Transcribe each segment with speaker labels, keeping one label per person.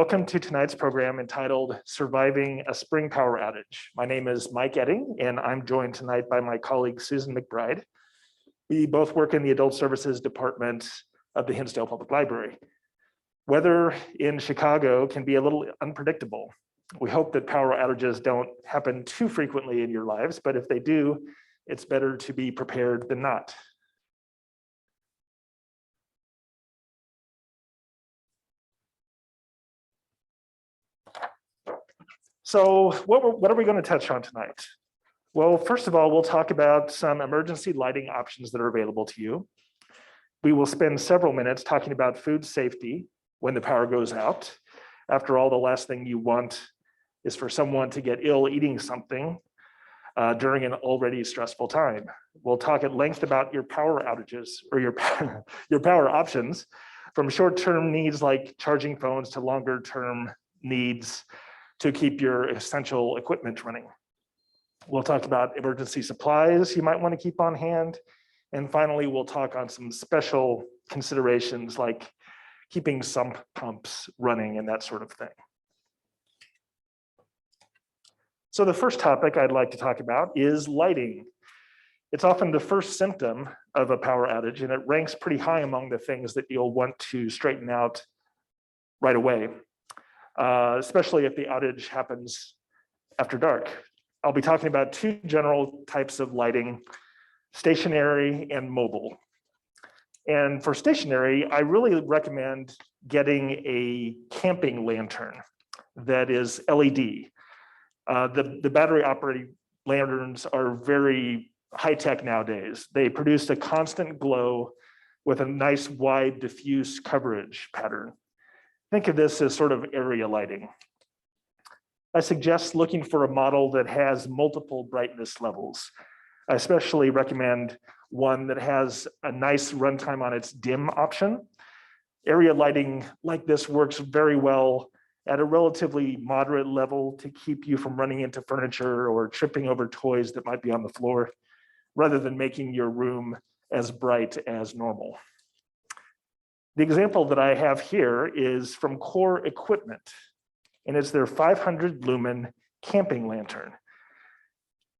Speaker 1: Welcome to tonight's program entitled Surviving a Spring Power Outage. My name is Mike Edding, and I'm joined tonight by my colleague Susan McBride. We both work in the Adult Services Department of the Hinsdale Public Library. Weather in Chicago can be a little unpredictable. We hope that power outages don't happen too frequently in your lives, but if they do, it's better to be prepared than not. So what are we going to touch on tonight? Well, first of all, we'll talk about some emergency lighting options that are available to you. We will spend several minutes talking about food safety when the power goes out. After all, the last thing you want is for someone to get ill eating something during an already stressful time. We'll talk at length about your power outages or your power options, from short-term needs like charging phones to longer-term needs to keep your essential equipment running. We'll talk about emergency supplies you might want to keep on hand. And finally, we'll talk on some special considerations like keeping sump pumps running and that sort of thing. So the first topic I'd like to talk about is lighting. It's often the first symptom of a power outage, and it ranks pretty high among the things that you'll want to straighten out right away. Especially if the outage happens after dark. I'll be talking about two general types of lighting, stationary and mobile. And for stationary, I really recommend getting a camping lantern that is LED. The battery operated lanterns are very high-tech nowadays. They produce a constant glow with a nice wide diffuse coverage pattern. Think of this as sort of area lighting. I suggest looking for a model that has multiple brightness levels. I especially recommend one that has a nice runtime on its dim option. Area lighting like this works very well at a relatively moderate level to keep you from running into furniture or tripping over toys that might be on the floor, rather than making your room as bright as normal. The example that I have here is from Core Equipment, and it's their 500 lumen camping lantern.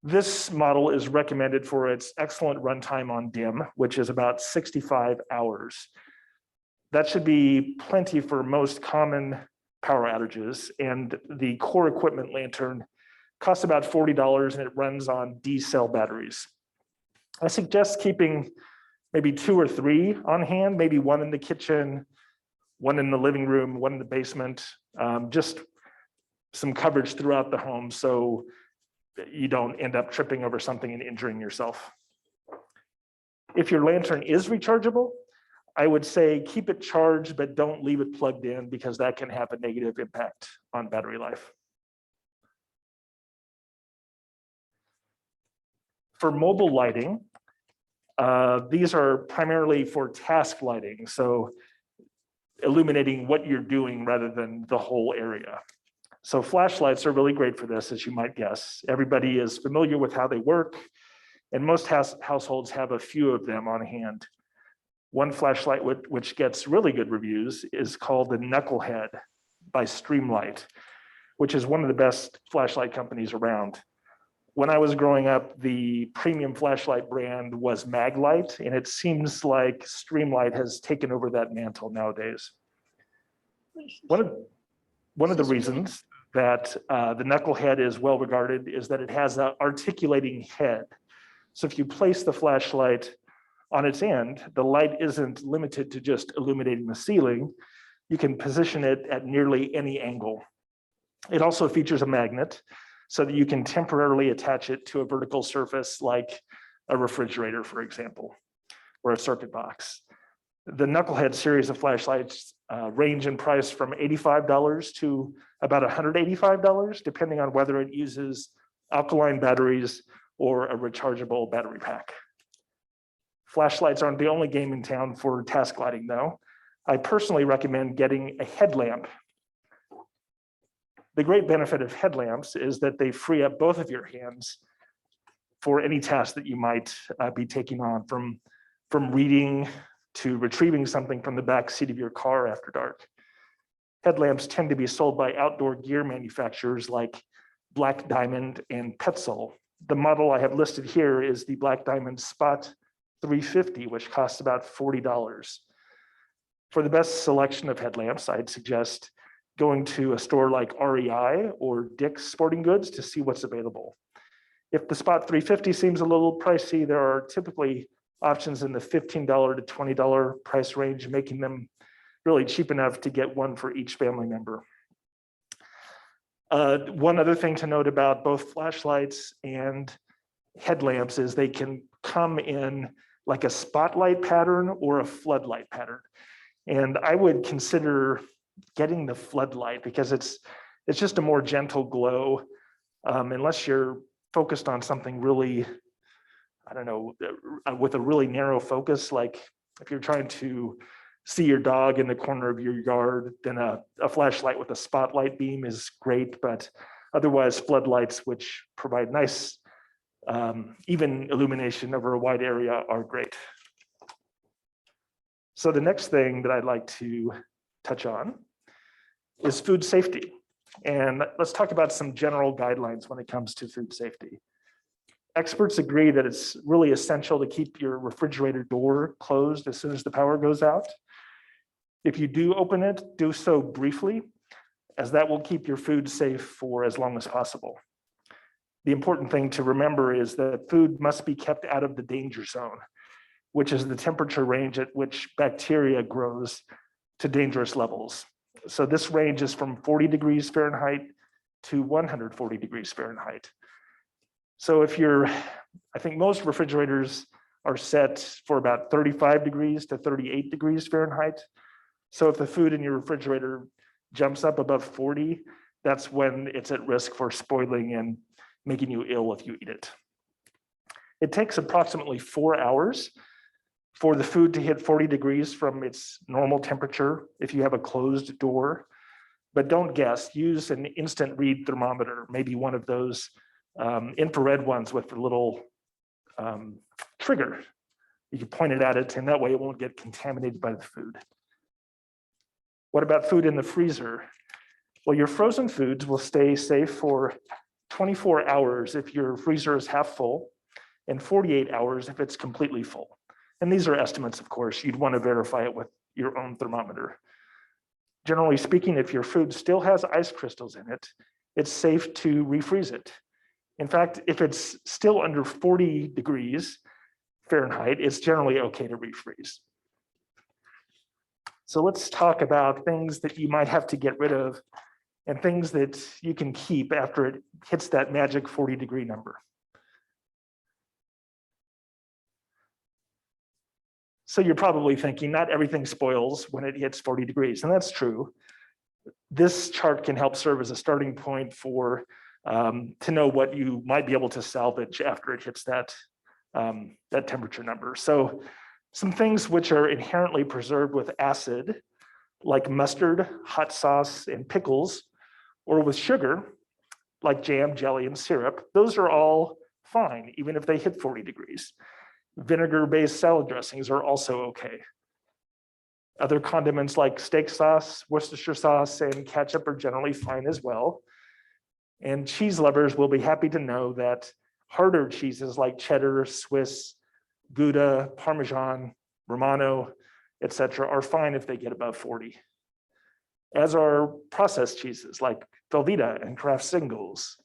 Speaker 1: This model is recommended for its excellent runtime on dim, which is about 65 hours. That should be plenty for most common power outages, and the Core Equipment lantern costs about $40 and it runs on D-cell batteries. I suggest keeping maybe 2 or 3 on hand, maybe one in the kitchen, one in the living room, one in the basement, just some coverage throughout the home so that you don't end up tripping over something and injuring yourself. If your lantern is rechargeable, I would say keep it charged, but don't leave it plugged in because that can have a negative impact on battery life. For mobile lighting, these are primarily for task lighting, so illuminating what you're doing rather than the whole area. So flashlights are really great for this, as you might guess. Everybody is familiar with how they work, and most households have a few of them on hand. One flashlight which gets really good reviews is called the Knucklehead by Streamlight, which is one of the best flashlight companies around. When I was growing up, the premium flashlight brand was Maglite, and it seems like Streamlight has taken over that mantle nowadays. One of the reasons that the Knucklehead is well regarded is that it has an articulating head. So if you place the flashlight on its end, the light isn't limited to just illuminating the ceiling. You can position it at nearly any angle. It also features a magnet, so that you can temporarily attach it to a vertical surface like a refrigerator, for example, or a circuit box. The Knucklehead series of flashlights range in price from $85 to about $185, depending on whether it uses alkaline batteries or a rechargeable battery pack. Flashlights aren't the only game in town for task lighting, though. I personally recommend getting a headlamp. The great benefit of headlamps is that they free up both of your hands for any task that you might be taking on, from reading to retrieving something from the back seat of your car after dark. Headlamps tend to be sold by outdoor gear manufacturers like Black Diamond and Petzl. The model I have listed here is the Black Diamond Spot 350, which costs about $40. For the best selection of headlamps, I'd suggest going to a store like REI or Dick's Sporting Goods to see what's available. If the Spot 350 seems a little pricey, there are typically options in the $15 to $20 price range, making them really cheap enough to get one for each family member. One other thing to note about both flashlights and headlamps is they can come in like a spotlight pattern or a floodlight pattern. And I would consider getting the floodlight because it's just a more gentle glow, unless you're focused on something really, I don't know, with a really narrow focus, like if you're trying to see your dog in the corner of your yard, then a flashlight with a spotlight beam is great, but otherwise floodlights, which provide nice, even illumination over a wide area, are great. So the next thing that I'd like to touch on is food safety. And let's talk about some general guidelines when it comes to food safety. Experts agree that it's really essential to keep your refrigerator door closed as soon as the power goes out. If you do open it, do so briefly, as that will keep your food safe for as long as possible. The important thing to remember is that food must be kept out of the danger zone, which is the temperature range at which bacteria grows to dangerous levels. So this range is from 40 degrees Fahrenheit to 140 degrees Fahrenheit. So if I think most refrigerators are set for about 35 degrees to 38 degrees Fahrenheit. So if the food in your refrigerator jumps up above 40, that's when it's at risk for spoiling and making you ill if you eat it. It takes approximately 4 hours for the food to hit 40 degrees from its normal temperature if you have a closed door. But don't guess, use an instant read thermometer, maybe one of those infrared ones with the little trigger. You can point it at it, and that way it won't get contaminated by the food. What about food in the freezer? Well, your frozen foods will stay safe for 24 hours if your freezer is half full, and 48 hours if it's completely full. And these are estimates, of course. You'd want to verify it with your own thermometer. Generally speaking, if your food still has ice crystals in it, it's safe to refreeze it. In fact, if it's still under 40 degrees Fahrenheit, it's generally okay to refreeze. So let's talk about things that you might have to get rid of and things that you can keep after it hits that magic 40-degree number. So you're probably thinking not everything spoils when it hits 40 degrees, and that's true. This chart can help serve as a starting point for to know what you might be able to salvage after it hits that temperature number. So some things which are inherently preserved with acid, like mustard, hot sauce, and pickles, or with sugar, like jam, jelly, and syrup, those are all fine, even if they hit 40 degrees. Vinegar-based salad dressings are also okay. Other condiments like steak sauce, Worcestershire sauce, and ketchup are generally fine as well. And cheese lovers will be happy to know that harder cheeses like cheddar, Swiss, Gouda, Parmesan, Romano, etc., are fine if they get above 40. As are processed cheeses like Velveeta and Kraft Singles.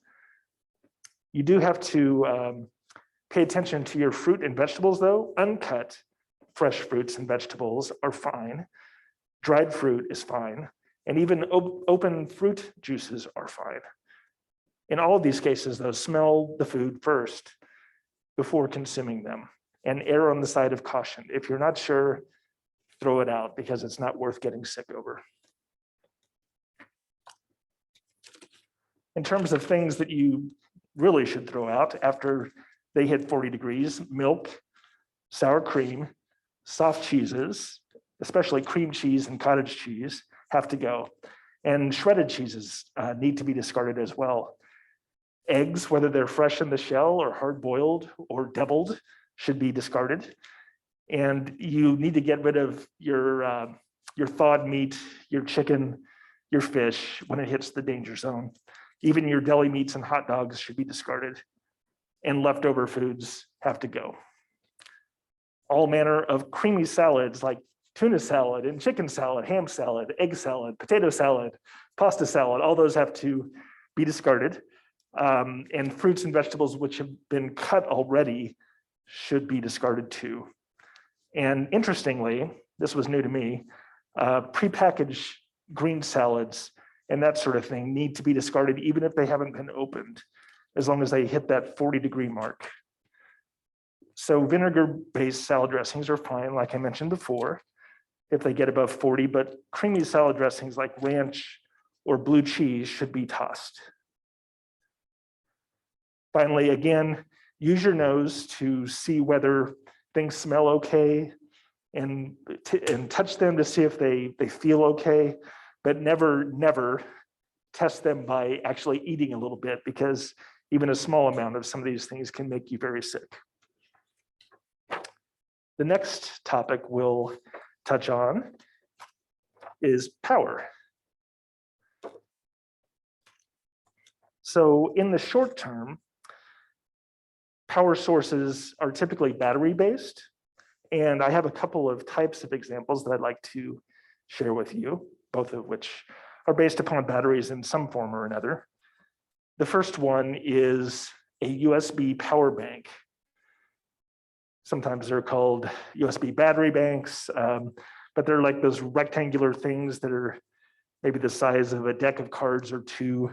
Speaker 1: You do have to pay attention to your fruit and vegetables, though. Uncut fresh fruits and vegetables are fine. Dried fruit is fine. And even open fruit juices are fine. In all of these cases, though, smell the food first before consuming them and err on the side of caution. If you're not sure, throw it out because it's not worth getting sick over. In terms of things that you really should throw out after they hit 40 degrees, milk, sour cream, soft cheeses, especially cream cheese and cottage cheese, have to go. And shredded cheeses need to be discarded as well. Eggs, whether they're fresh in the shell or hard-boiled or deviled, should be discarded. And you need to get rid of your thawed meat, your chicken, your fish when it hits the danger zone. Even your deli meats and hot dogs should be discarded, and leftover foods have to go. All manner of creamy salads like tuna salad and chicken salad, ham salad, egg salad, potato salad, pasta salad, all those have to be discarded. And fruits and vegetables which have been cut already should be discarded too. And interestingly, this was new to me, prepackaged green salads and that sort of thing need to be discarded even if they haven't been opened, as long as they hit that 40-degree mark. So vinegar-based salad dressings are fine, like I mentioned before, if they get above 40, but creamy salad dressings like ranch or blue cheese should be tossed. Finally, again, use your nose to see whether things smell okay and touch them to see if they feel okay, but never test them by actually eating a little bit, because even a small amount of some of these things can make you very sick. The next topic we'll touch on is power. So in the short term, power sources are typically battery-based, and I have a couple of types of examples that I'd like to share with you, both of which are based upon batteries in some form or another. The first one is a USB power bank. Sometimes they're called USB battery banks, but they're like those rectangular things that are maybe the size of a deck of cards or two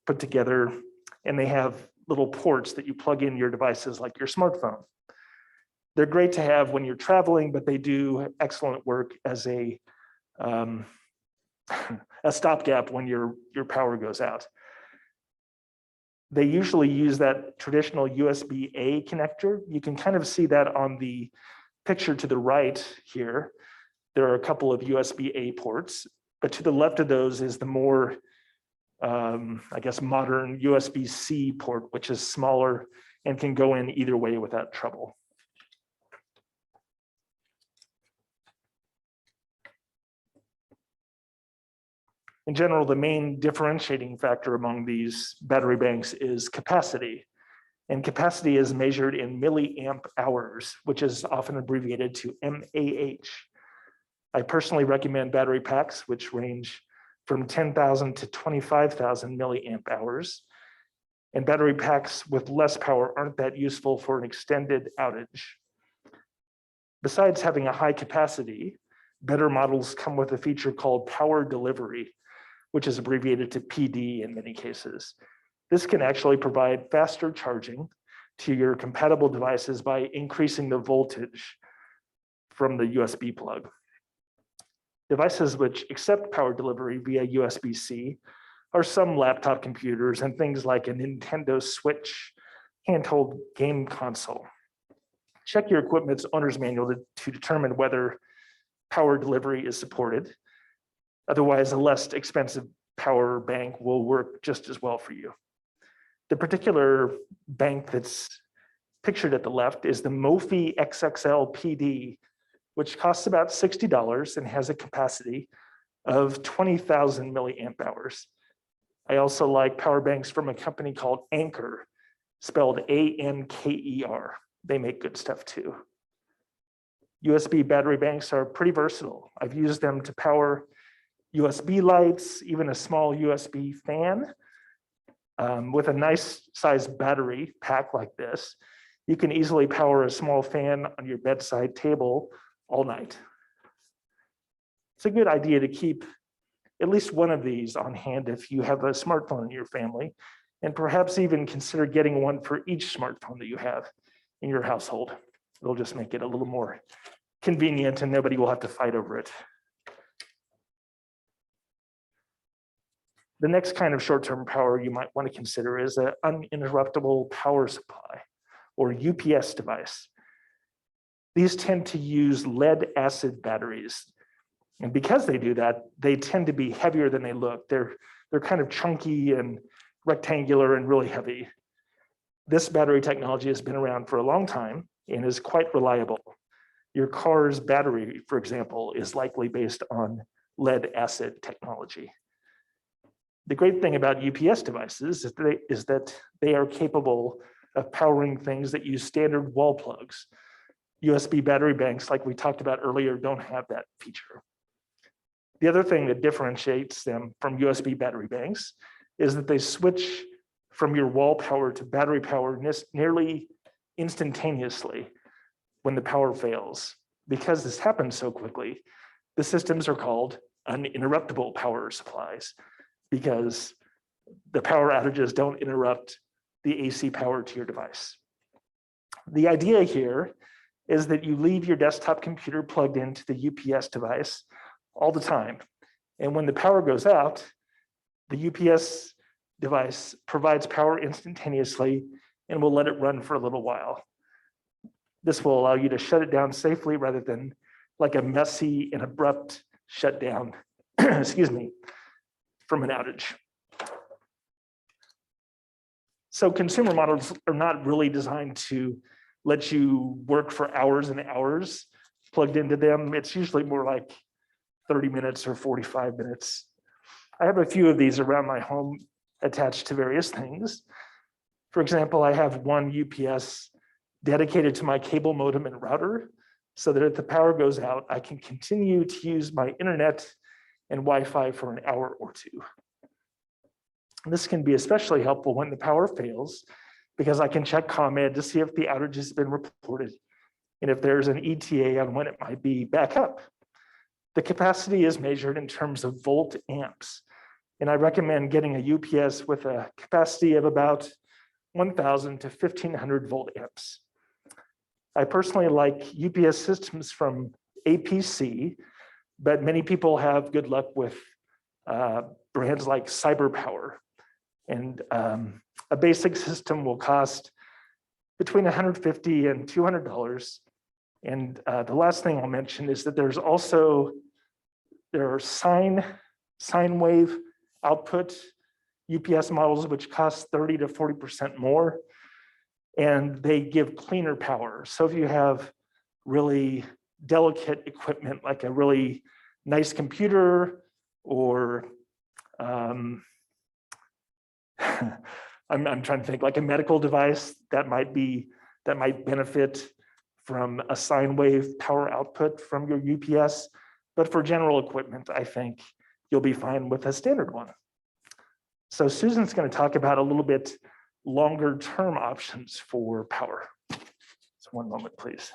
Speaker 1: put together, and they have little ports that you plug in your devices like your smartphone. They're great to have when you're traveling, but they do excellent work as a stopgap when your power goes out. They usually use that traditional USB-A connector. You can kind of see that on the picture to the right here. There are a couple of USB-A ports, but to the left of those is the more, I guess, modern USB-C port, which is smaller and can go in either way without trouble. In general, the main differentiating factor among these battery banks is capacity. And capacity is measured in milliamp hours, which is often abbreviated to mAh. I personally recommend battery packs, which range from 10,000 to 25,000 milliamp hours. And battery packs with less power aren't that useful for an extended outage. Besides having a high capacity, better models come with a feature called power delivery, which is abbreviated to PD in many cases. This can actually provide faster charging to your compatible devices by increasing the voltage from the USB plug. Devices which accept power delivery via USB-C are some laptop computers and things like a Nintendo Switch handheld game console. Check your equipment's owner's manual to determine whether power delivery is supported. Otherwise, a less expensive power bank will work just as well for you. The particular bank that's pictured at the left is the Mophie XXL PD, which costs about $60 and has a capacity of 20,000 milliamp hours. I also like power banks from a company called Anker, spelled A-N-K-E-R. They make good stuff too. USB battery banks are pretty versatile. I've used them to power USB lights, even a small USB fan. With a nice sized battery pack like this, you can easily power a small fan on your bedside table all night. It's a good idea to keep at least one of these on hand if you have a smartphone in your family, and perhaps even consider getting one for each smartphone that you have in your household. It'll just make it a little more convenient and nobody will have to fight over it. The next kind of short-term power you might want to consider is an uninterruptible power supply, or UPS device. These tend to use lead-acid batteries. And because they do that, they tend to be heavier than they look. They're kind of chunky and rectangular and really heavy. This battery technology has been around for a long time and is quite reliable. Your car's battery, for example, is likely based on lead-acid technology. The great thing about UPS devices is that they are capable of powering things that use standard wall plugs. USB battery banks, like we talked about earlier, don't have that feature. The other thing that differentiates them from USB battery banks is that they switch from your wall power to battery power nearly instantaneously when the power fails. Because this happens so quickly, the systems are called uninterruptible power supplies because the power outages don't interrupt the AC power to your device. The idea here is that you leave your desktop computer plugged into the UPS device all the time. And when the power goes out, the UPS device provides power instantaneously and will let it run for a little while. This will allow you to shut it down safely rather than like a messy and abrupt shutdown, excuse me, from an outage. So consumer models are not really designed to let you work for hours and hours plugged into them. It's usually more like 30 minutes or 45 minutes. I have a few of these around my home attached to various things. For example, I have one UPS dedicated to my cable modem and router so that if the power goes out, I can continue to use my internet and Wi-Fi for an hour or two. This can be especially helpful when the power fails because I can check ComEd to see if the outage has been reported and if there's an ETA on when it might be back up. The capacity is measured in terms of volt amps, and I recommend getting a UPS with a capacity of about 1,000 to 1,500 volt amps. I personally like UPS systems from APC, but many people have good luck with brands like CyberPower. And a basic system will cost between $150 and $200. And the last thing I'll mention is that there are sine wave output UPS models, which cost 30 to 40% more, and they give cleaner power. So if you have really delicate equipment, like a really nice computer or I'm trying to think, like a medical device that might benefit from a sine wave power output from your UPS. But for general equipment, I think you'll be fine with a standard one. So Susan's going to talk about a little bit longer term options for power. So one moment, please.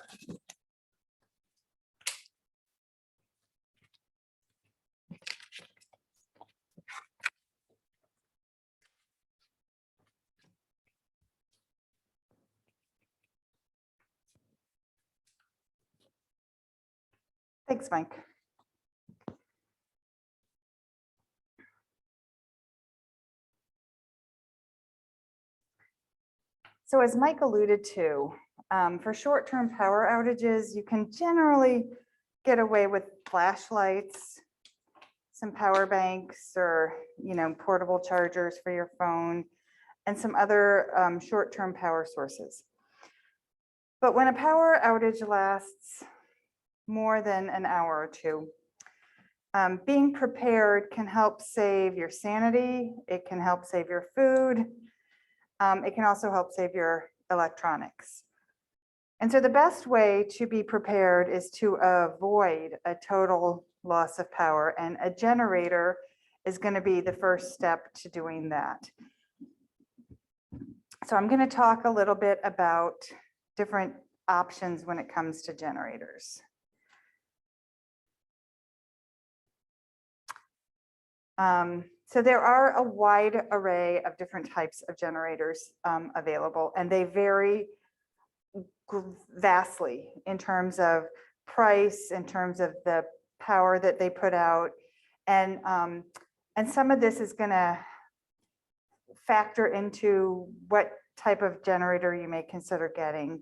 Speaker 2: Thanks, Mike. So as Mike alluded to, for short-term power outages, you can generally get away with flashlights, some power banks, or portable chargers for your phone, and some other short-term power sources. But when a power outage lasts more than an hour or two, being prepared can help save your sanity. It can help save your food. It can also help save your electronics. And so the best way to be prepared is to avoid a total loss of power, and a generator is going to be the first step to doing that. So I'm going to talk a little bit about different options when it comes to generators. So there are a wide array of different types of generators available, and they vary vastly in terms of price, in terms of the power that they put out, and some of this is going to factor into what type of generator you may consider getting.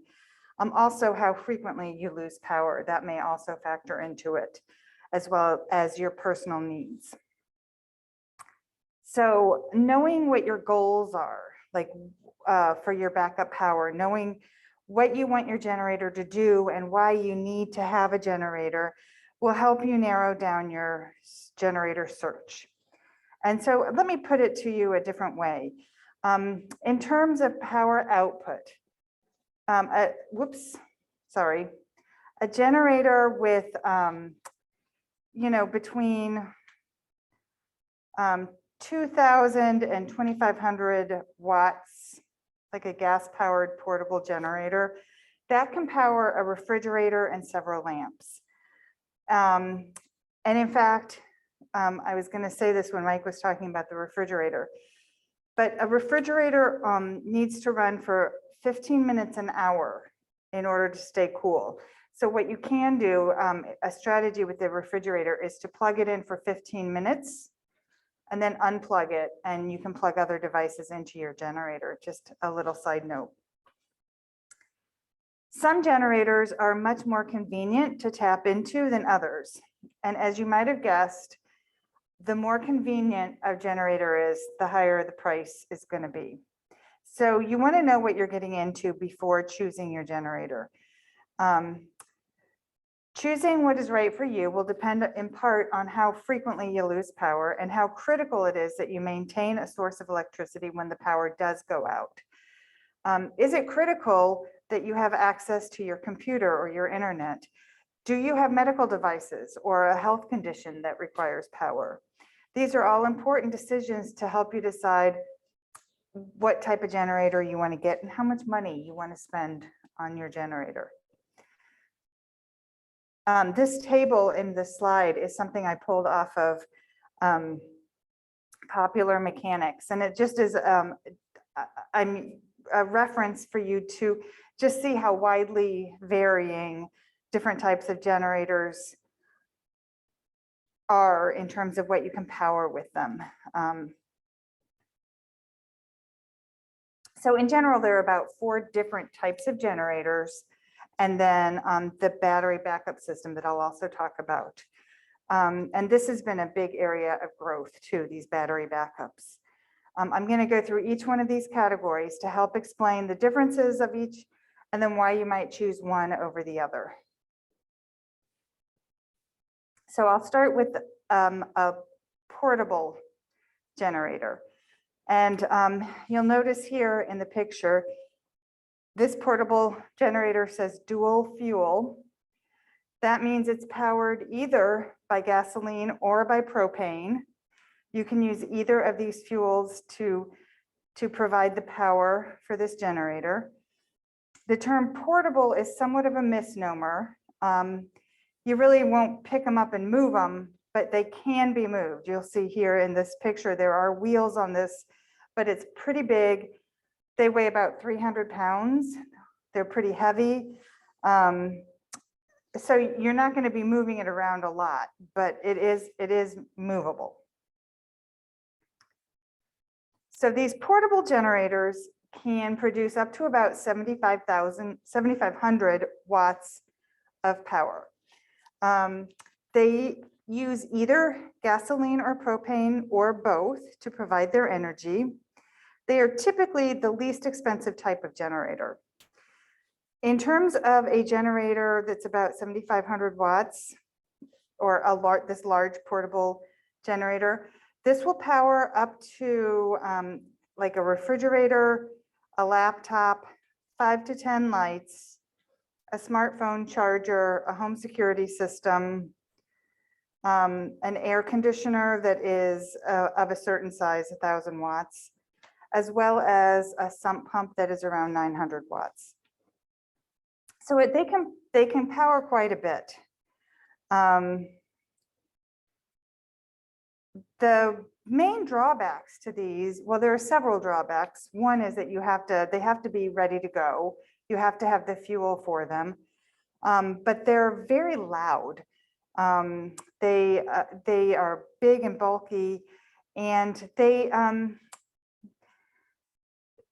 Speaker 2: Also, how frequently you lose power, that may also factor into it, as well as your personal needs. So knowing what your goals are, like for your backup power, knowing what you want your generator to do and why you need to have a generator will help you narrow down your generator search. And so let me put it to you a different way. In terms of power output, a generator with, between 2,000 and 2,500 watts, like a gas-powered portable generator, that can power a refrigerator and several lamps. And in fact, I was going to say this when Mike was talking about the refrigerator, but a refrigerator needs to run for 15 minutes an hour in order to stay cool. So what you can do, a strategy with the refrigerator is to plug it in for 15 minutes and then unplug it, and you can plug other devices into your generator. Just a little side note. Some generators are much more convenient to tap into than others. And as you might have guessed, the more convenient a generator is, the higher the price is going to be. So you want to know what you're getting into before choosing your generator. Choosing what is right for you will depend in part on how frequently you lose power and how critical it is that you maintain a source of electricity when the power does go out. Is it critical that you have access to your computer or your internet? Do you have medical devices or a health condition that requires power? These are all important decisions to help you decide what type of generator you want to get and how much money you want to spend on your generator. This table in this slide is something I pulled off of Popular Mechanics, and it just is a reference for you to just see how widely varying different types of generators are in terms of what you can power with them. So in general, there are about 4 different types of generators, and then the battery backup system that I'll also talk about. And this has been a big area of growth too, these battery backups. I'm going to go through each one of these categories to help explain the differences of each and then why you might choose one over the other. So I'll start with a portable generator. And you'll notice here in the picture, this portable generator says dual fuel. That means it's powered either by gasoline or by propane. You can use either of these fuels to provide the power for this generator. The term portable is somewhat of a misnomer. You really won't pick them up and move them, but they can be moved. You'll see here in this picture, there are wheels on this, but it's pretty big. They weigh about 300 pounds. They're pretty heavy. So you're not going to be moving it around a lot, but it is movable. So these portable generators can produce up to about 7,500 watts of power. They use either gasoline or propane or both to provide their energy. They are typically the least expensive type of generator. In terms of a generator that's about 7,500 watts or this large portable generator, this will power up to like a refrigerator, a laptop, 5 to 10 lights, a smartphone charger, a home security system, an air conditioner that is of a certain size, 1,000 watts, as well as a sump pump that is around 900 watts. So they can power quite a bit. The main drawbacks to these, well, there are several drawbacks. One is that they have to be ready to go. You have to have the fuel for them, but they're very loud. They are big and bulky, and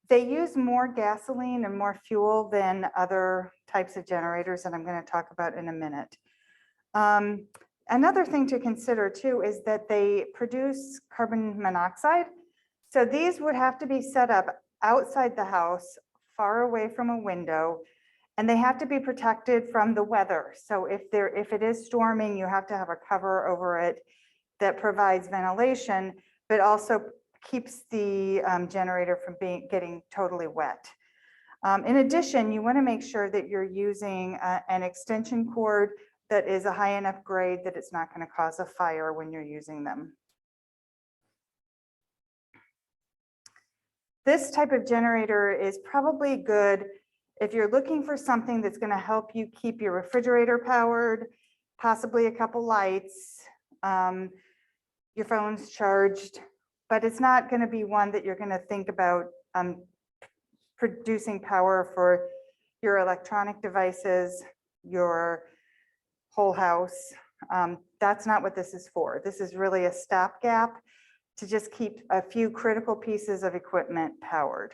Speaker 2: they use more gasoline and more fuel than other types of generators that I'm going to talk about in a minute. Another thing to consider too is that they produce carbon monoxide. So these would have to be set up outside the house, far away from a window, and they have to be protected from the weather. So if it is storming, you have to have a cover over it that provides ventilation. but also keeps the generator from getting totally wet. In addition, you want to make sure that you're using an extension cord that is a high enough grade that it's not going to cause a fire when you're using them. This type of generator is probably good if you're looking for something that's going to help you keep your refrigerator powered, possibly a couple lights, your phone's charged, but it's not going to be one that you're going to think about producing power for your electronic devices, your whole house. That's not what this is for. This is really a stopgap to just keep a few critical pieces of equipment powered.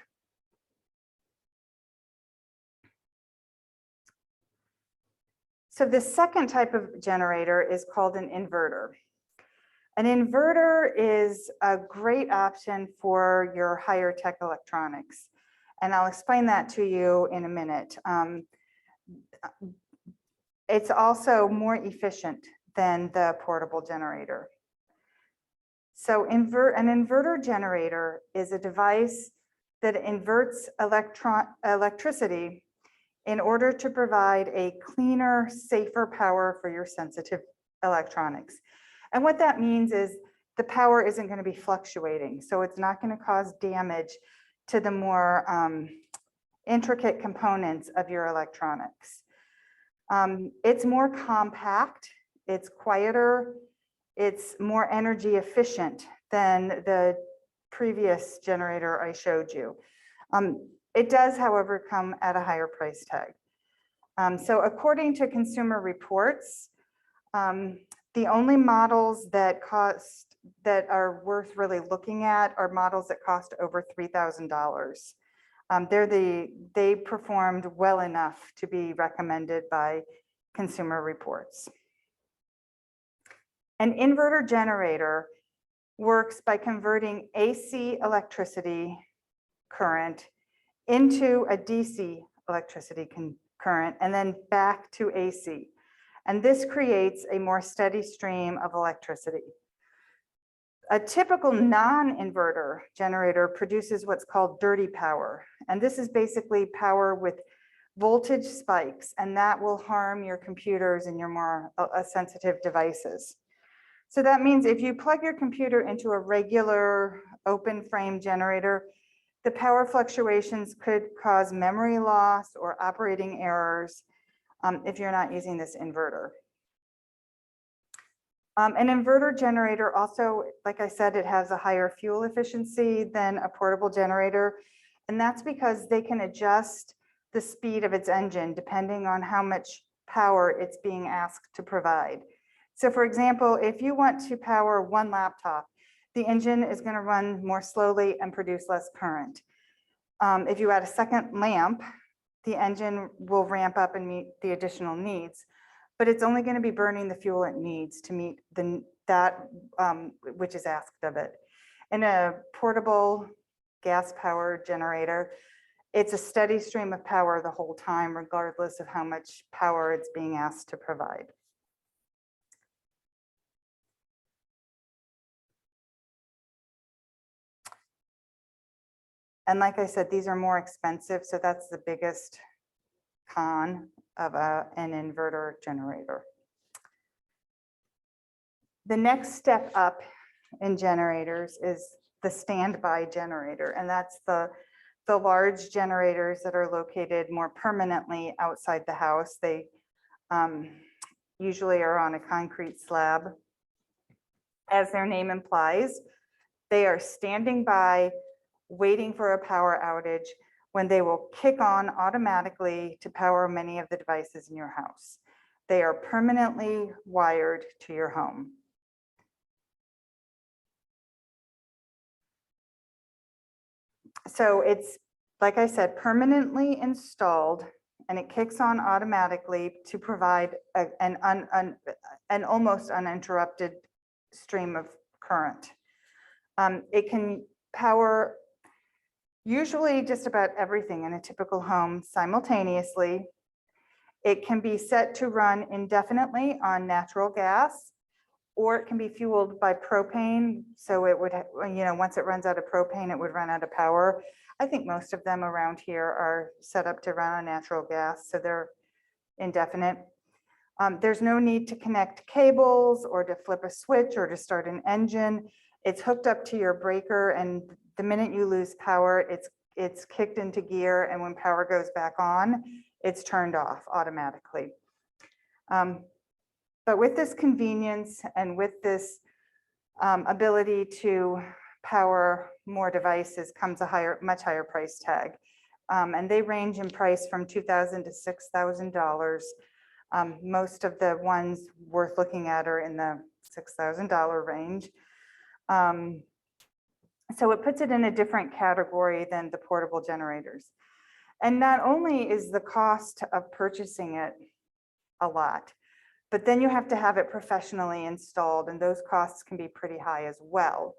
Speaker 2: So the second type of generator is called an inverter. An inverter is a great option for your higher tech electronics. And I'll explain that to you in a minute. It's also more efficient than the portable generator. So an inverter generator is a device that inverts electricity in order to provide a cleaner, safer power for your sensitive electronics. And what that means is the power isn't going to be fluctuating. So it's not going to cause damage to the more intricate components of your electronics. It's more compact, it's quieter, it's more energy efficient than the previous generator I showed you. It does, however, come at a higher price tag. So according to Consumer Reports, the only models that are worth really looking at are models that cost over $3,000. They performed well enough to be recommended by Consumer Reports. An inverter generator works by converting AC electricity current into a DC electricity current and then back to AC. And this creates a more steady stream of electricity. A typical non-inverter generator produces what's called dirty power. And this is basically power with voltage spikes, and that will harm your computers and your more sensitive devices. So that means if you plug your computer into a regular open frame generator, the power fluctuations could cause memory loss or operating errors if you're not using this inverter. An inverter generator also, like I said, it has a higher fuel efficiency than a portable generator. And that's because they can adjust the speed of its engine depending on how much power it's being asked to provide. So for example, if you want to power one laptop, the engine is going to run more slowly and produce less current. If you add a second lamp, the engine will ramp up and meet the additional needs, but it's only going to be burning the fuel it needs to meet which is asked of it. In a portable gas-powered generator, it's a steady stream of power the whole time, regardless of how much power it's being asked to provide. And like I said, these are more expensive, so that's the biggest con of an inverter generator. The next step up in generators is the standby generator, and that's the large generators that are located more permanently outside the house. They usually are on a concrete slab. As their name implies, they are standing by, waiting for a power outage, when they will kick on automatically to power many of the devices in your house. They are permanently wired to your home. So it's, like I said, permanently installed, and it kicks on automatically to provide an almost uninterrupted stream of current. It can power usually just about everything in a typical home simultaneously. It can be set to run indefinitely on natural gas or it can be fueled by propane. So it would, once it runs out of propane, it would run out of power. I think most of them around here are set up to run on natural gas, so they're indefinite. There's no need to connect cables or to flip a switch or to start an engine. It's hooked up to your breaker, and the minute you lose power, it's kicked into gear, and when power goes back on, it's turned off automatically. But with this convenience and with this ability to power more devices comes a much higher price tag. And they range in price from $2,000 to $6,000. Most of the ones worth looking at are in the $6,000 range. So it puts it in a different category than the portable generators. And not only is the cost of purchasing it a lot, but then you have to have it professionally installed, and those costs can be pretty high as well.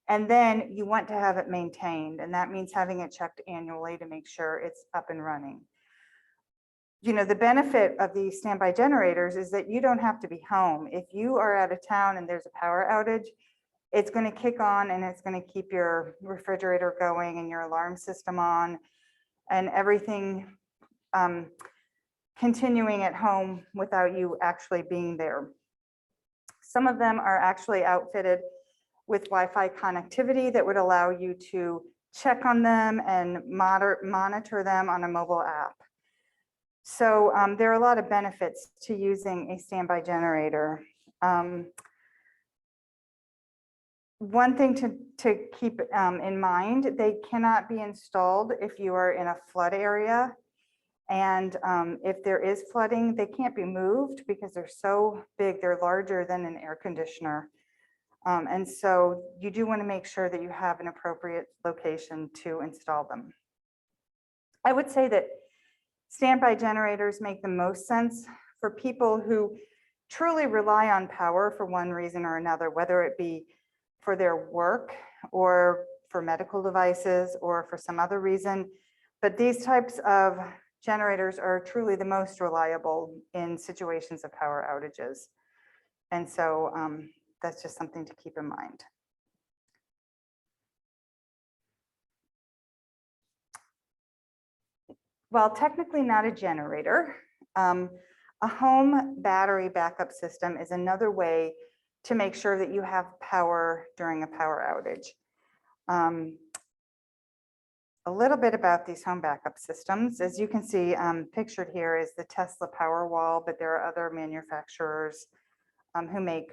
Speaker 2: And then you want to have it maintained, and that means having it checked annually to make sure it's up and running. The benefit of these standby generators is that you don't have to be home. If you are out of town and there's a power outage, it's going to kick on and it's going to keep your refrigerator going and your alarm system on and everything continuing at home without you actually being there. Some of them are actually outfitted with Wi-Fi connectivity that would allow you to check on them and monitor them on a mobile app. So there are a lot of benefits to using a standby generator. One thing to keep in mind, they cannot be installed if you are in a flood area. And if there is flooding, they can't be moved because they're so big, they're larger than an air conditioner. And so you do want to make sure that you have an appropriate location to install them. I would say that standby generators make the most sense for people who truly rely on power for one reason or another, whether it be for their work or for medical devices or for some other reason. But these types of generators are truly the most reliable in situations of power outages. And so that's just something to keep in mind. While technically not a generator, a home battery backup system is another way to make sure that you have power during a power outage. A little bit about these home backup systems. As you can see, pictured here is the Tesla Powerwall, but there are other manufacturers who make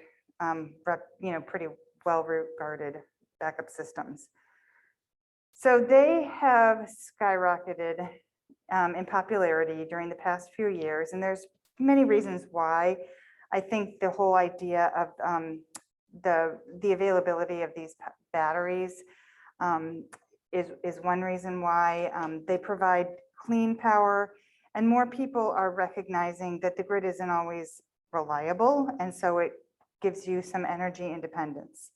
Speaker 2: pretty well-regarded backup systems. So they have skyrocketed in popularity during the past few years, and there's many reasons why. I think the whole idea of the availability of these batteries is one reason why. They provide clean power, and more people are recognizing that the grid isn't always reliable, and so it gives you some energy independence.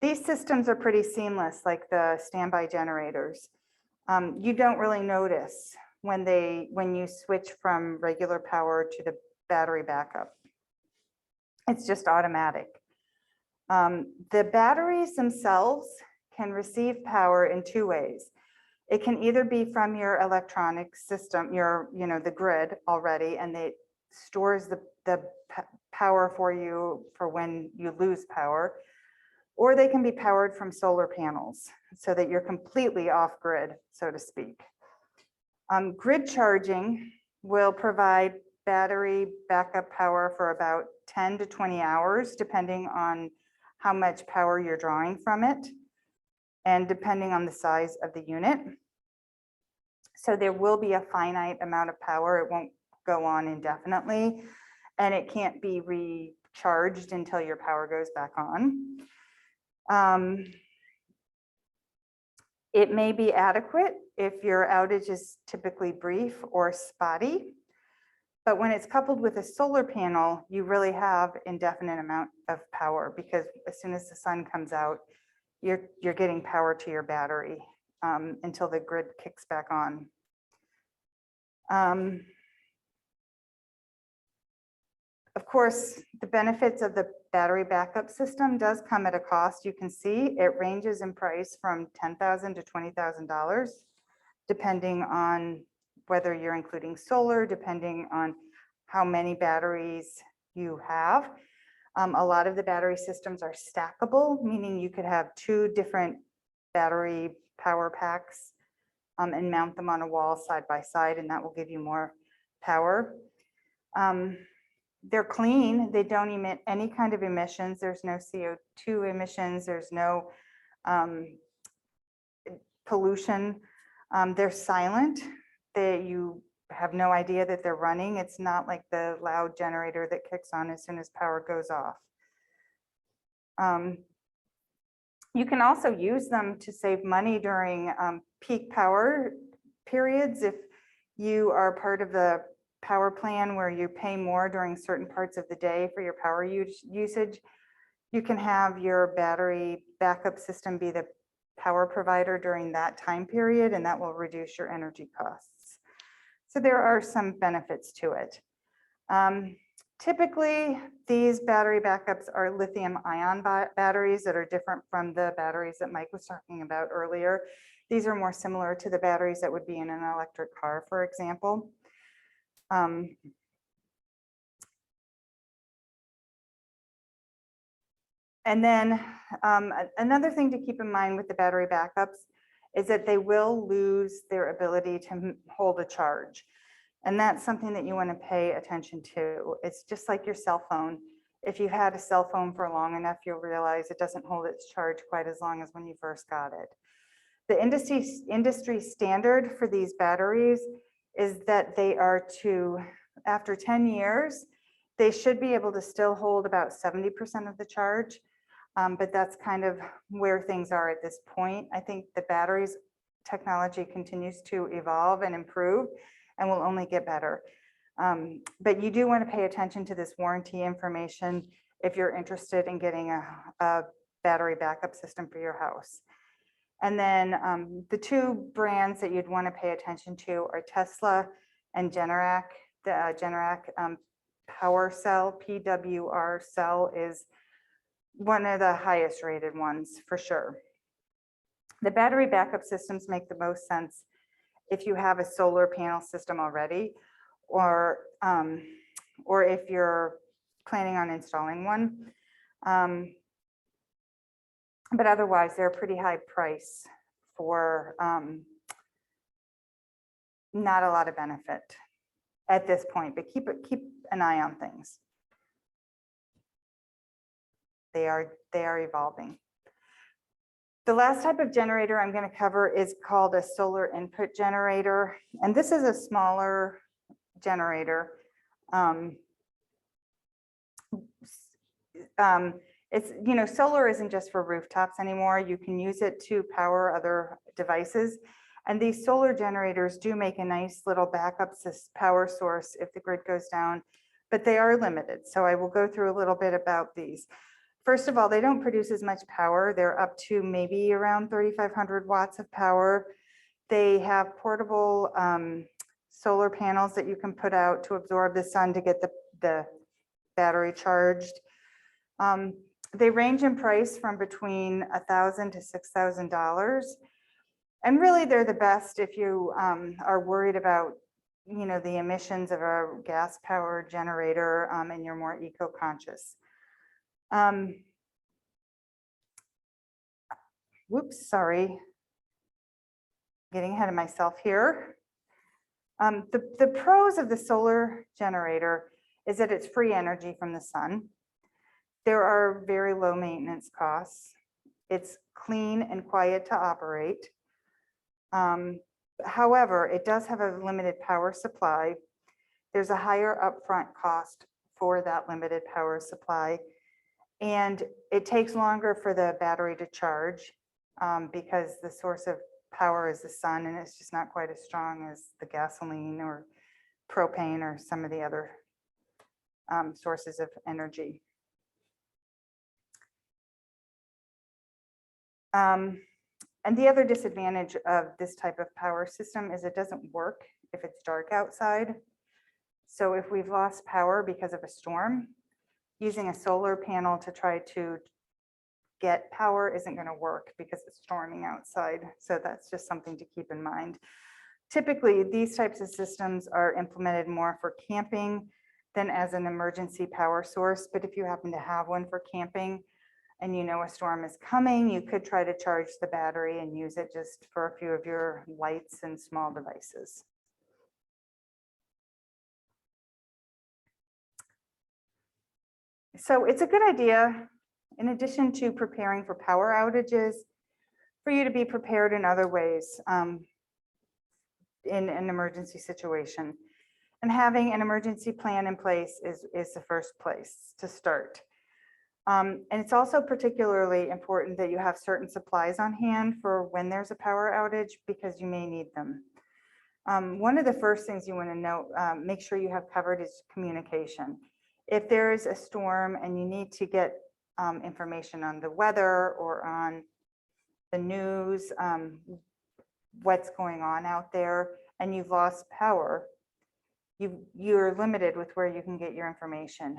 Speaker 2: These systems are pretty seamless, like the standby generators. You don't really notice when you switch from regular power to the battery backup. It's just automatic. The batteries themselves can receive power in two ways. It can either be from your electronic system, the grid already, and it stores the power for you for when you lose power, or they can be powered from solar panels so that you're completely off grid, so to speak. Grid charging will provide battery backup power for about 10 to 20 hours, depending on how much power you're drawing from it and depending on the size of the unit. So there will be a finite amount of power. It won't go on indefinitely, and it can't be recharged until your power goes back on. It may be adequate if your outage is typically brief or spotty, but when it's coupled with a solar panel, you really have indefinite amount of power, because as soon as the sun comes out, you're getting power to your battery until the grid kicks back on. Of course, the benefits of the battery backup system does come at a cost. You can see it ranges in price from $10,000 to $20,000, depending on whether you're including solar, depending on how many batteries you have. A lot of the battery systems are stackable, meaning you could have 2 different battery power packs and mount them on a wall side by side, and that will give you more power. They're clean. They don't emit any kind of emissions. There's no CO2 emissions. There's no pollution. They're silent. You have no idea that they're running. It's not like the loud generator that kicks on as soon as power goes off. You can also use them to save money during peak power periods. If you are part of the power plan where you pay more during certain parts of the day for your power usage, you can have your battery backup system be the power provider during that time period, and that will reduce your energy costs. So there are some benefits to it. Typically, these battery backups are lithium-ion batteries that are different from the batteries that Mike was talking about earlier. These are more similar to the batteries that would be in an electric car, for example. And then another thing to keep in mind with the battery backups is that they will lose their ability to hold a charge. And that's something that you want to pay attention to. It's just like your cell phone. If you've had a cell phone for long enough, you'll realize it doesn't hold its charge quite as long as when you first got it. The industry standard for these batteries is that they are after 10 years, they should be able to still hold about 70% of the charge. But that's kind of where things are at this point. I think the batteries technology continues to evolve and improve and will only get better. But you do want to pay attention to this warranty information if you're interested in getting a battery backup system for your house. And then the 2 brands that you'd want to pay attention to are Tesla and Generac. The Generac Power Cell, PWR cell, is one of the highest rated ones for sure. The battery backup systems make the most sense if you have a solar panel system already, or if you're planning on installing one. But otherwise, they're a pretty high price for not a lot of benefit at this point, but keep an eye on things. They are evolving. The last type of generator I'm going to cover is called a solar input generator. And this is a smaller generator. Solar isn't just for rooftops anymore. You can use it to power other devices. And these solar generators do make a nice little backup power source if the grid goes down, but they are limited. So I will go through a little bit about these. First of all, they don't produce as much power. They're up to maybe around 3,500 watts of power. They have portable solar panels that you can put out to absorb the sun to get the battery charged. They range in price from between $1,000 to $6,000. And really, they're the best if you are worried about the emissions of a gas-powered generator and you're more eco-conscious. Whoops, sorry. Getting ahead of myself here. The pros of the solar generator is that it's free energy from the sun. There are very low maintenance costs. It's clean and quiet to operate. However, it does have a limited power supply. There's a higher upfront cost for that limited power supply. And it takes longer for the battery to charge because the source of power is the sun, and it's just not quite as strong as the gasoline or propane or some of the other sources of energy. And the other disadvantage of this type of power system is it doesn't work if it's dark outside. So if we've lost power because of a storm, using a solar panel to try to get power isn't going to work because it's storming outside. So that's just something to keep in mind. Typically, these types of systems are implemented more for camping than as an emergency power source. But if you happen to have one for camping and you know a storm is coming, you could try to charge the battery and use it just for a few of your lights and small devices. So it's a good idea, in addition to preparing for power outages, for you to be prepared in other ways in an emergency situation. And having an emergency plan in place is the first place to start. And it's also particularly important that you have certain supplies on hand for when there's a power outage, because you may need them. One of the first things you want to know, make sure you have covered, is communication. If there is a storm and you need to get information on the weather or on the news, what's going on out there, and you've lost power, you're limited with where you can get your information.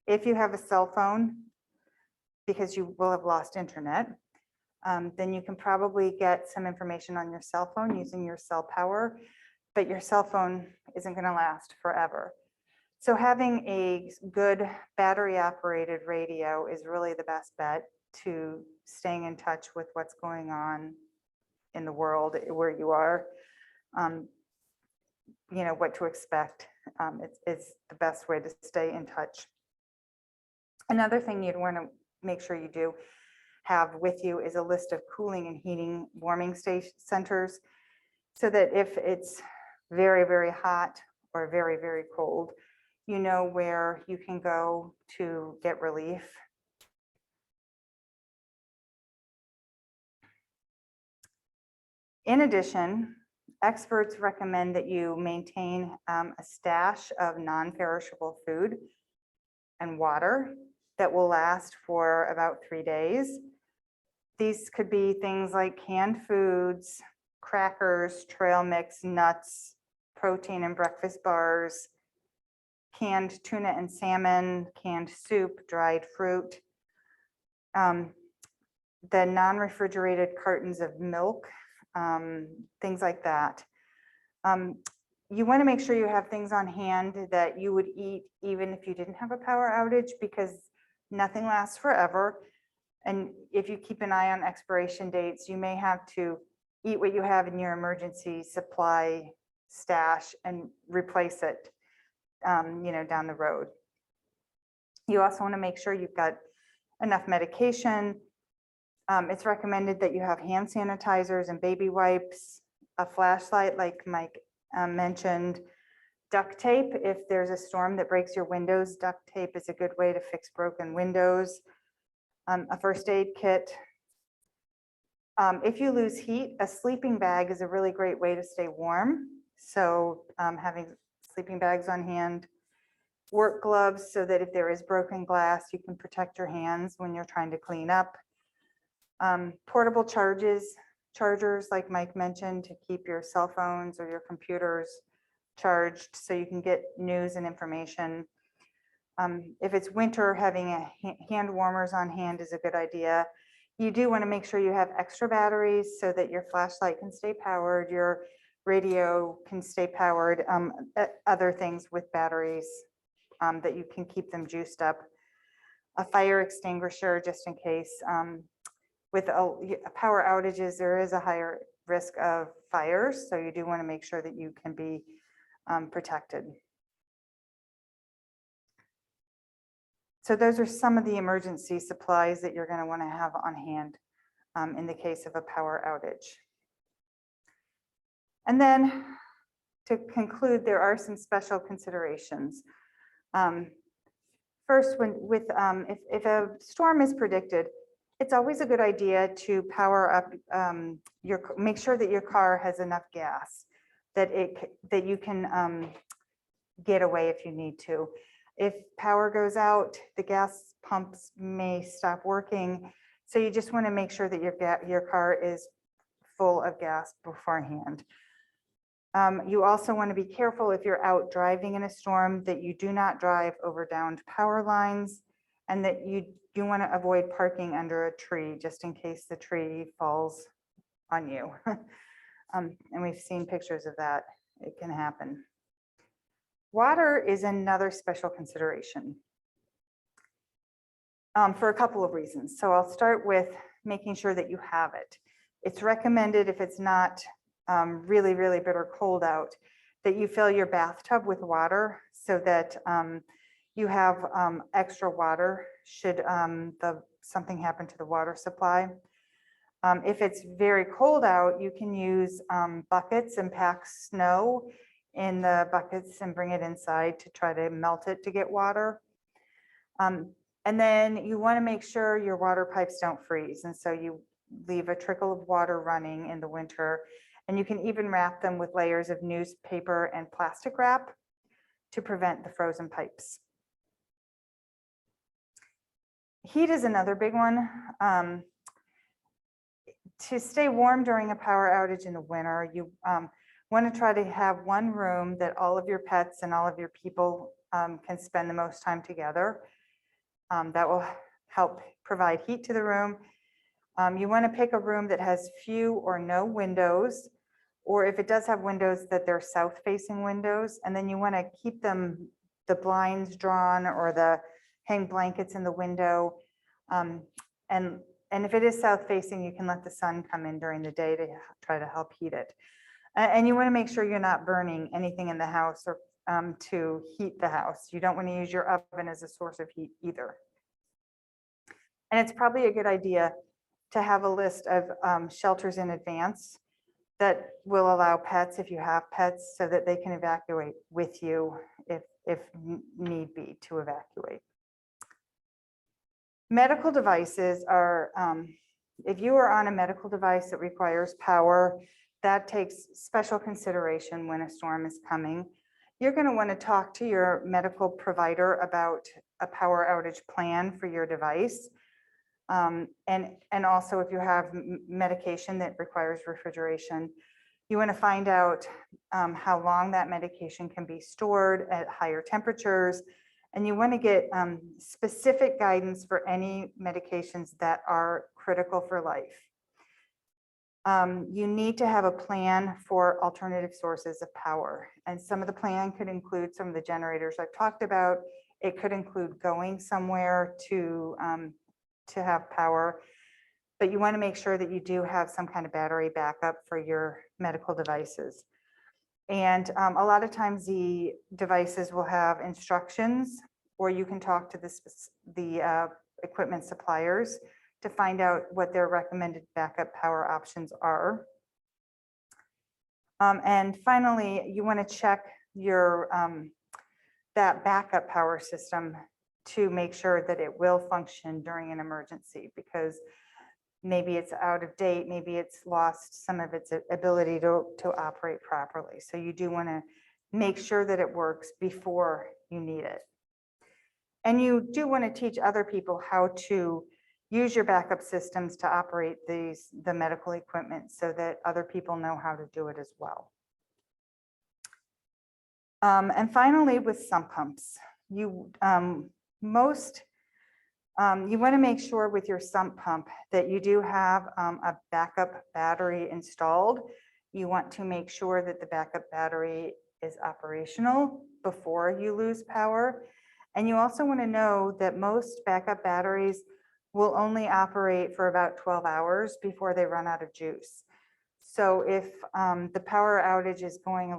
Speaker 2: If you have a cell phone, because you will have lost internet, then you can probably get some information on your cell phone using your cell power, but your cell phone isn't going to last forever. So having a good battery operated radio is really the best bet to staying in touch with what's going on in the world where you are. You know what to expect. It's the best way to stay in touch. Another thing you'd want to make sure you do have with you is a list of cooling and heating warming centers, so that if it's very, very hot or very, very cold, you know where you can go to get relief. In addition, experts recommend that you maintain a stash of non-perishable food and water that will last for about 3 days. These could be things like canned foods, crackers, trail mix, nuts, protein and breakfast bars, canned tuna and salmon, canned soup, dried fruit, the non-refrigerated cartons of milk, things like that. You want to make sure you have things on hand that you would eat even if you didn't have a power outage, because nothing lasts forever. And if you keep an eye on expiration dates, you may have to eat what you have in your emergency supply stash and replace it, you know, down the road. You also want to make sure you've got enough medication. It's recommended that you have hand sanitizers and baby wipes, a flashlight like Mike mentioned, duct tape. If there's a storm that breaks your windows, duct tape is a good way to fix broken windows. A first aid kit. If you lose heat, a sleeping bag is a really great way to stay warm. So having sleeping bags on hand. Work gloves, so that if there is broken glass, you can protect your hands when you're trying to clean up. Portable chargers, like Mike mentioned, to keep your cell phones or your computers charged so you can get news and information. If it's winter, having hand warmers on hand is a good idea. You do want to make sure you have extra batteries so that your flashlight can stay powered, your radio can stay powered, other things with batteries that you can keep them juiced up. A fire extinguisher just in case. With power outages, there is a higher risk of fires, so you do want to make sure that you can be protected. So those are some of the emergency supplies that you're going to want to have on hand in the case of a power outage. And then to conclude, there are some special considerations. First, if a storm is predicted, it's always a good idea to power up make sure that your car has enough gas that you can get away if you need to. If power goes out, the gas pumps may stop working. So you just want to make sure that your car is full of gas beforehand. You also want to be careful if you're out driving in a storm that you do not drive over downed power lines, and that you want to avoid parking under a tree just in case the tree falls on you. And we've seen pictures of that. It can happen. Water is another special consideration for a couple of reasons. So I'll start with making sure that you have it. It's recommended, if it's not really, really bitter cold out, that you fill your bathtub with water so that you have extra water should something happen to the water supply. If it's very cold out, you can use buckets and pack snow in the buckets and bring it inside to try to melt it to get water. And then you want to make sure your water pipes don't freeze. And so you leave a trickle of water running in the winter. And you can even wrap them with layers of newspaper and plastic wrap to prevent the frozen pipes. Heat is another big one. To stay warm during a power outage in the winter, you want to try to have one room that all of your pets and all of your people can spend the most time together. That will help provide heat to the room. You want to pick a room that has few or no windows, or if it does have windows, that they're south-facing windows. And then you want to keep the blinds drawn or the hang blankets in the window. And if it is south-facing, you can let the sun come in during the day to try to help heat it. And you want to make sure you're not burning anything in the house or to heat the house. You don't want to use your oven as a source of heat either. And it's probably a good idea to have a list of shelters in advance that will allow pets, if you have pets, so that they can evacuate with you if need be to evacuate. Medical devices are, if you are on a medical device that requires power, that takes special consideration when a storm is coming. You're going to want to talk to your medical provider about a power outage plan for your device. And also if you have medication that requires refrigeration, you want to find out how long that medication can be stored at higher temperatures. And you want to get specific guidance for any medications that are critical for life. You need to have a plan for alternative sources of power. And some of the plan could include some of the generators I've talked about. It could include going somewhere to have power. But you want to make sure that you do have some kind of battery backup for your medical devices. And a lot of times the devices will have instructions, or you can talk to the equipment suppliers to find out what their recommended backup power options are. And finally, you want to check your that backup power system to make sure that it will function during an emergency, because maybe it's out of date, maybe it's lost some of its ability to operate properly. So you do want to make sure that it works before you need it. And you do want to teach other people how to use your backup systems to operate the medical equipment so that other people know how to do it as well. And finally, with sump pumps, you want to make sure with your sump pump that you do have a backup battery installed. You want to make sure that the backup battery is operational before you lose power. And you also want to know that most backup batteries will only operate for about 12 hours before they run out of juice. So if the power outage is going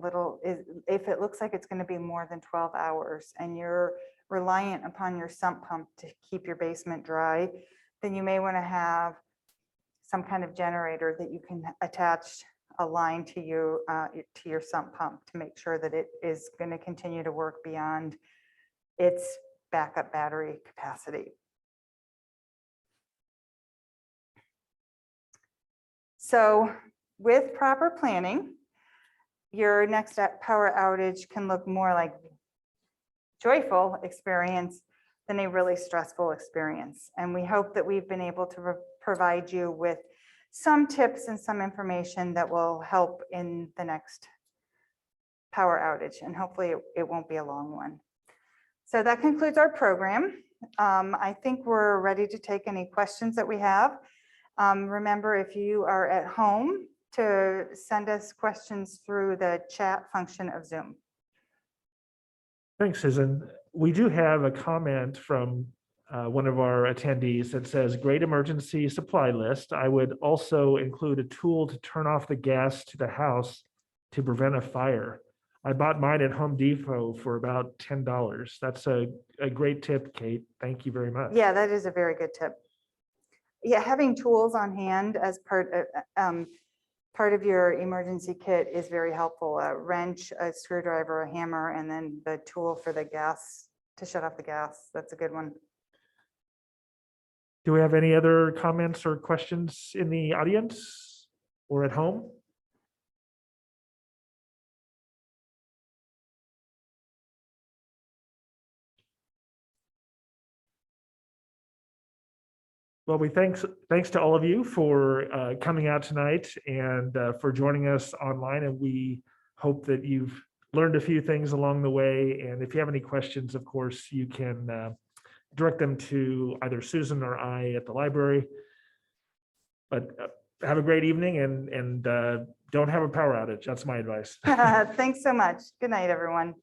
Speaker 2: if it looks like it's going to be more than 12 hours and you're reliant upon your sump pump to keep your basement dry, then you may want to have some kind of generator that you can attach a line to your sump pump to make sure that it is going to continue to work beyond its backup battery capacity. So with proper planning, your next power outage can look more like joyful experience than a really stressful experience. And we hope that we've been able to provide you with some tips and some information that will help in the next power outage, and hopefully it won't be a long one. So that concludes our program. I think we're ready to take any questions that we have. Remember, if you are at home, to send us questions through the chat function of Zoom.
Speaker 1: Thanks, Susan. We do have a comment from one of our attendees that says, great emergency supply list. I would also include a tool to turn off the gas to the house to prevent a fire. I bought mine at Home Depot for about $10. That's a great tip, Kate. Thank you very much.
Speaker 2: Yeah, that is a very good tip. Yeah, having tools on hand as part of your emergency kit is very helpful. A wrench, a screwdriver, a hammer, and then the tool for the gas, to shut off the gas. That's a good one.
Speaker 1: Do we have any other comments or questions in the audience or at home? Well, thanks to all of you for coming out tonight and for joining us online. And we hope that you've learned a few things along the way. And if you have any questions, of course, you can direct them to either Susan or I at the library. But have a great evening and don't have a power outage. That's my advice.
Speaker 2: Thanks so much. Good night, everyone.